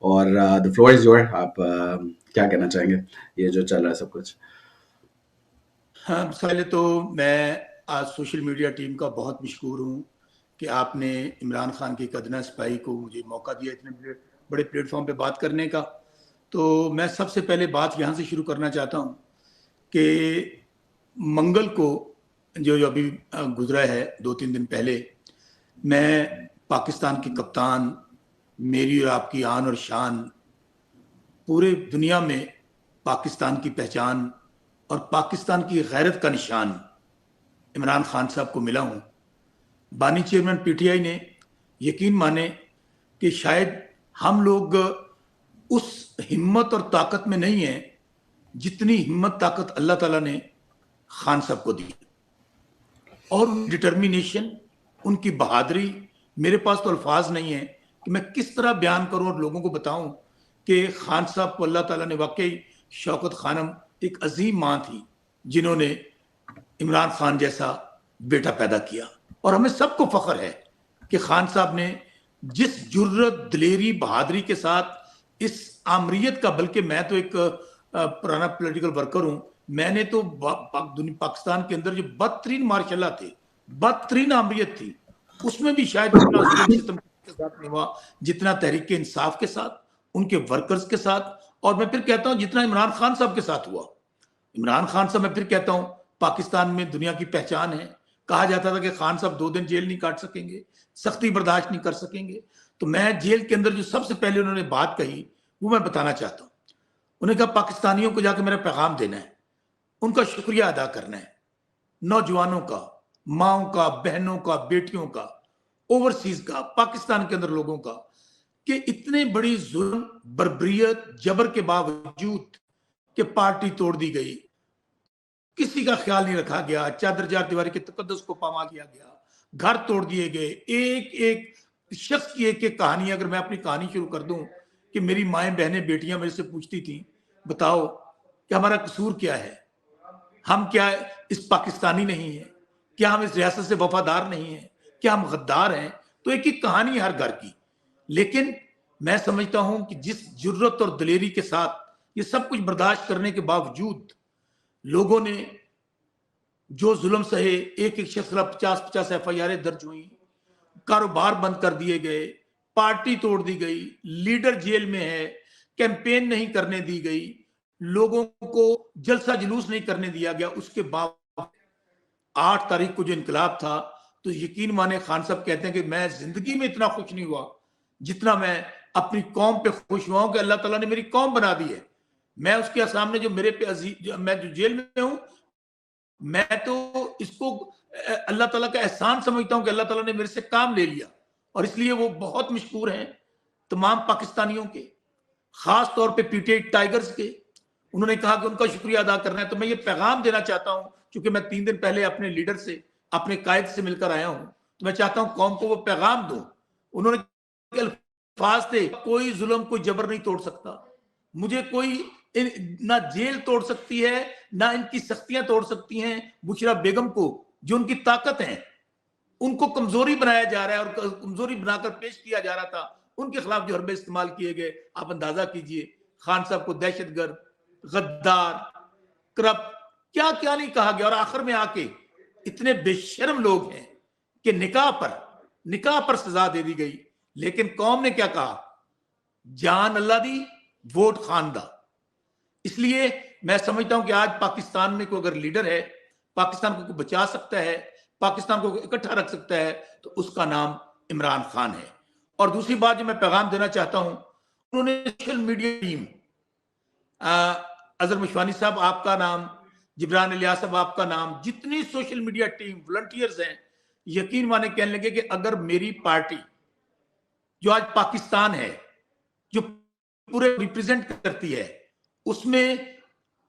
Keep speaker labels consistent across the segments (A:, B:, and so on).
A: और the floor is your. आप क्या कहना चाहेंगे ये जो चल रहा है सब कुछ?
B: हाँ, पहले तो मैं आज सोशल मीडिया टीम का बहुत मशकूर हूँ कि आपने इमरान खान की कदना सिपाही को मुझे मौका दिया इतने बड़े प्लेटफॉर्म पे बात करने का। तो मैं सबसे पहले बात यहाँ से शुरू करना चाहता हूँ कि मंगल को जो अभी गुजरा है 2-3 दिन पहले, मैं पाकिस्तान के कप्तान, मेरी और आपकी आन और शान, पूरे दुनिया में पाकिस्तान की पहचान और पाकिस्तान की गैरत का निशान इमरान खान साहब को मिला हूं। बानी चेयरमैन पीटीआई ने यकीन माने कि शायद हम लोग उस हिम्मत और ताकत में नहीं है जितनी हिम्मत ताकत अल्लाह ताला ने खान साहब को दी, और डिटर्मिनेशन, उनकी बहादुरी, मेरे पास तो अल्फाज नहीं है कि मैं किस तरह बयान करूं और लोगों को बताऊं कि खान साहब को अल्लाह ताला ने वाकई, शौकत खानम एक अजीम मां थी जिन्होंने इमरान खान जैसा बेटा पैदा किया। और हमें सबको फख्र है कि खान साहब ने जिस जुर्रत, दिलेरी, बहादुरी के साथ इस आमरीत का, बल्कि मैं तो एक पुराना पॉलिटिकल वर्कर हूं, मैंने तो पाकिस्तान के अंदर जो बदतरीन मार्शल थे, बदतरीन आमरीत थी, उसमें भी शायद उतना जुल्म सितम के साथ नहीं हुआ जितना तहरीक इंसाफ के साथ, उनके वर्कर्स के साथ, और मैं फिर कहता हूं जितना इमरान खान साहब के साथ हुआ। इमरान खान साहब, मैं फिर कहता हूं, पाकिस्तान में दुनिया की पहचान है। कहा जाता था कि खान साहब 2 दिन जेल नहीं काट सकेंगे, सख्ती बर्दाश्त नहीं कर सकेंगे। तो मैं जेल के अंदर जो सबसे पहले उन्होंने बात कही वो मैं बताना चाहता हूं। उन्होंने कहा पाकिस्तानियों को जाके मेरा पैगाम देना है, उनका शुक्रिया अदा करना है, नौजवानों का, माओ का, बहनों का, बेटियों का, ओवरसीज का, पाकिस्तान के अंदर लोगों का, कि इतने बड़ी जुल्म, बर्बरियत, जबर के बावजूद कि पार्टी तोड़ दी गई, किसी का ख्याल नहीं रखा गया, चादर चार दीवारी के तकद्दुस को पामाल किया गया, घर तोड़ दिए गए, एक एक शख्स की एक एक कहानी। अगर मैं अपनी कहानी शुरू कर दूं कि मेरी माएं, बहनें, बेटियां मेरे से पूछती थी, बताओ कि हमारा कसूर क्या है, हम क्या इस पाकिस्तानी नहीं है, क्या हम इस रियासत से वफादार नहीं है, क्या हम गद्दार हैं? तो एक एक कहानी हर घर की। लेकिन मैं समझता हूं कि जिस जुर्रत और दलेरी के साथ ये सब कुछ बर्दाश्त करने के बावजूद लोगों ने जो जुल्म सहे, एक एक शख्स 50-50 FIR दर्ज हुई, कारोबार बंद कर दिए गए, पार्टी तोड़ दी गई, लीडर जेल में है, कैंपेन नहीं करने दी गई, लोगों को जलसा जुलूस नहीं करने दिया गया, उसके बाद 8 तारीख को जो इनकलाब था, तो यकीन माने खान साहब कहते हैं कि मैं जिंदगी में इतना खुश नहीं हुआ जितना मैं अपनी कौम पे खुश हुआ हूं कि अल्लाह ताला ने मेरी कौम बना दी है। मैं उसके सामने जो मेरे पे मैं जो जेल में हूं, मैं तो इसको अल्लाह ताला का एहसान समझता हूं कि अल्लाह ताला ने मेरे से काम ले लिया। और इसलिए वो बहुत मशहूर हैं तमाम पाकिस्तानियों के, खास तौर पे पीटीआई टाइगर्स के। उन्होंने कहा कि उनका शुक्रिया अदा करना है। तो मैं ये पैगाम देना चाहता हूं, क्योंकि मैं 3 दिन पहले अपने लीडर से, अपने कायद से मिलकर आया हूं, तो मैं चाहता हूं कौम को वो पैगाम दूं। उन्होंने अल्फाज थे, कोई जुल्म, कोई जबर नहीं तोड़ सकता मुझे, कोई ना जेल तोड़ सकती है, ना इनकी सख्तियां तोड़ सकती हैं बुशरा बेगम को, जो उनकी ताकत है। उनको कमजोरी बनाया जा रहा है और कमजोरी बनाकर पेश किया जा रहा था। उनके खिलाफ जो हरबे इस्तेमाल किए गए, आप अंदाजा कीजिए, खान साहब को दहशतगर्द, गद्दार, करप्ट, क्या क्या नहीं कहा गया। और आखिर में आके इतने बेशर्म लोग हैं कि निकाह पर सजा दे दी गई। लेकिन कौम ने क्या कहा? जान अल्लाह दी, वोट खान दा। इसलिए मैं समझता हूं कि आज पाकिस्तान में कोई अगर लीडर है, पाकिस्तान को बचा सकता है, पाकिस्तान को इकट्ठा रख सकता है, तो उसका नाम इमरान खान है। और दूसरी बात जो मैं पैगाम देना चाहता हूं, उन्होंने social media team, Azhar Mushwani साहब आपका नाम, जिब्रान इलियास साहब आपका नाम, जितनी सोशल मीडिया टीम वॉलंटियर्स हैं, यकीन माने कहने लगे कि अगर मेरी पार्टी जो आज पाकिस्तान है, जो पूरे रिप्रेजेंट करती है, उसमें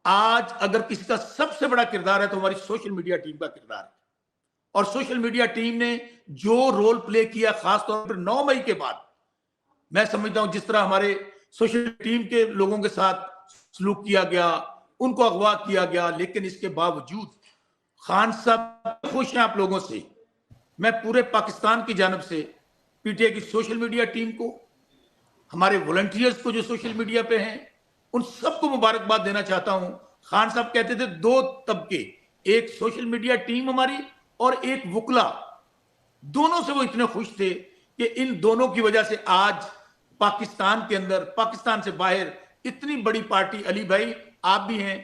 B: आज अगर किसी का सबसे बड़ा किरदार है तो हमारी सोशल मीडिया टीम का किरदार है। और सोशल मीडिया टीम ने जो रोल प्ले किया, खासतौर पर 9 मई के बाद, मैं समझता हूं जिस तरह हमारे सोशल टीम के लोगों के साथ सलूक किया गया, उनको अगवा किया गया, लेकिन इसके बावजूद खान साहब खुश हैं आप लोगों से। मैं पूरे पाकिस्तान की जानब से पीटीआई की सोशल मीडिया टीम को, हमारे वॉलंटियर्स को जो सोशल मीडिया पे हैं, उन सबको मुबारकबाद देना चाहता हूं। खान साहब कहते थे दो तबके, एक सोशल मीडिया टीम हमारी और एक वुकला, दोनों से वो इतने खुश थे कि इन दोनों की वजह से आज पाकिस्तान के अंदर, पाकिस्तान से बाहर इतनी बड़ी पार्टी, अली भाई आप भी हैं,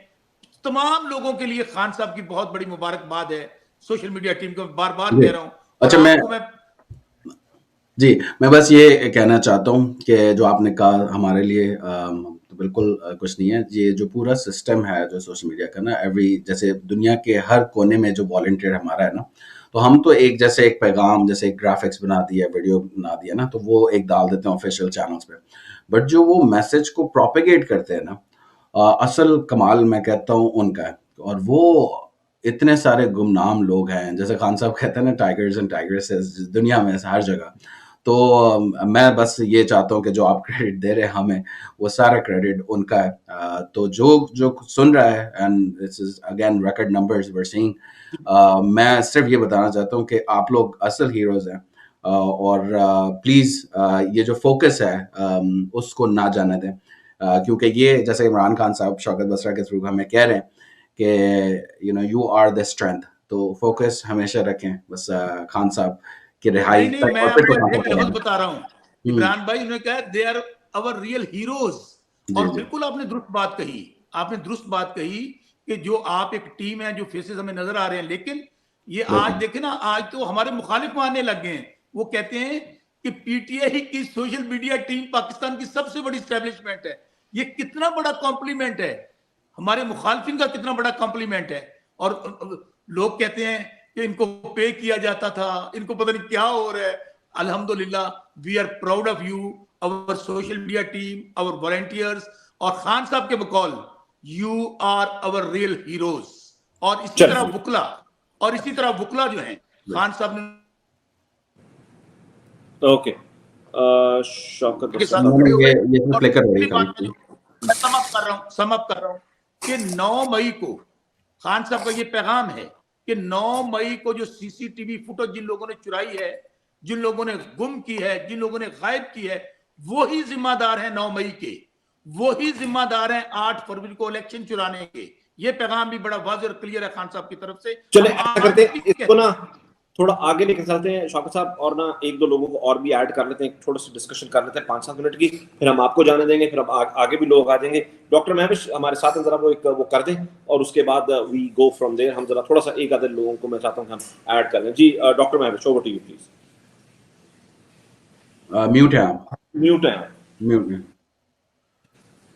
B: तमाम लोगों के लिए खान साहब की बहुत बड़ी मुबारकबाद है। सोशल मीडिया टीम को बार बार कह रहा हूं।
A: अच्छा, मैं बस ये कहना चाहता हूँ कि जो आपने कहा हमारे लिए तो बिल्कुल कुछ नहीं है। ये जो पूरा सिस्टम है जो सोशल मीडिया का ना, जैसे दुनिया के हर कोने में जो वॉलंटियर हमारा है ना, तो हम तो एक जैसे एक पैगाम, जैसे एक ग्राफिक्स बना दिया, वीडियो बना दिया ना, तो वो एक डाल देते हैं ऑफिशियल चैनल्स पे। बट जो वो मैसेज को प्रोपेगेट करते हैं ना, असल कमाल मैं कहता हूँ उनका है। और वो इतने सारे गुमनाम लोग हैं, जैसे खान साहब कहते हैं ना, टाइगर्स एंड टाइगर्सेस दुनिया में हर जगह। तो मैं बस ये चाहता हूँ कि जो आप क्रेडिट दे रहे हैं हमें, वो सारा क्रेडिट उनका है। तो जो सुन रहा है, and this is again record numbers we are seeing, मैं सिर्फ ये बताना चाहता हूँ कि आप लोग असल हीरोज हैं। और प्लीज ये जो फोकस है उसको ना जाने दें, क्योंकि ये जैसे इमरान खान साहब शौकत बसरा के थ्रू हमें कह रहे हैं कि यू आर द स्ट्रेंथ। तो फोकस हमेशा रखें बस खान साहब की रिहाई
B: नहीं,
A: तक,
B: मैं
A: और फिर
B: आपको
A: तो
B: एक लफ्ज बता रहा हूं, इमरान भाई ने कहा they are our real heroes.
A: जी
B: और
A: जी
B: बिल्कुल आपने दुरुस्त बात कही, आपने दुरुस्त बात कही कि जो आप एक टीम है, जो फेसेस हमें नजर आ रहे हैं, लेकिन ये आज देखे ना, आज तो हमारे मुखालिफ मानने लग गए हैं। वो कहते हैं कि पीटीआई की सोशल मीडिया टीम पाकिस्तान की सबसे बड़ी स्टैब्लिशमेंट है। ये कितना बड़ा कॉम्प्लीमेंट है, हमारे मुखालफिन का कितना बड़ा कॉम्प्लीमेंट है। और लोग कहते हैं कि इनको पे किया जाता था, इनको पता नहीं क्या हो रहा है। अल्हम्दुलिल्लाह, we are proud of you, our social media team, our volunteers, और खान साहब के बकौल you are our real heroes. और इसी तरह वुकला जो है खान साहब ने
C: ओके शौकत
B: के साथ खड़े हुए।
A: ये फ्लिकर हो रही है।
B: मैं सम अप कर रहा हूं कि 9 मई को खान साहब का ये पैगाम है कि 9 मई को जो सीसीटीवी फुटेज जिन लोगों ने चुराई है, जिन लोगों ने गुम की है, जिन लोगों ने गायब की है, वही जिम्मेदार है 9 मई के, वही जिम्मेदार है 8 फरवरी को इलेक्शन चुराने के। ये पैगाम भी बड़ा वाज़ेह और क्लियर है खान साहब की तरफ से।
C: चले ऐसा करते हैं, इसको ना थोड़ा आगे लेकर चलते हैं शौकत साहब, और ना एक दो लोगों को और भी ऐड कर लेते हैं, थोड़ा सा डिस्कशन कर लेते हैं 5-7 मिनट की, फिर हम आपको जाने देंगे, फिर अब आगे भी लोग आ जाएंगे। डॉक्टर महविश हमारे साथ हैं, जरा वो कर दें, और उसके बाद वी गो फ्रॉम देयर। हम जरा थोड़ा सा एक आधे लोगों को मैं चाहता हूँ कि हम ऐड कर लें। जी doctor Mahvish, over to you please.
A: Mute है आप,
C: म्यूट है।
A: म्यूट है।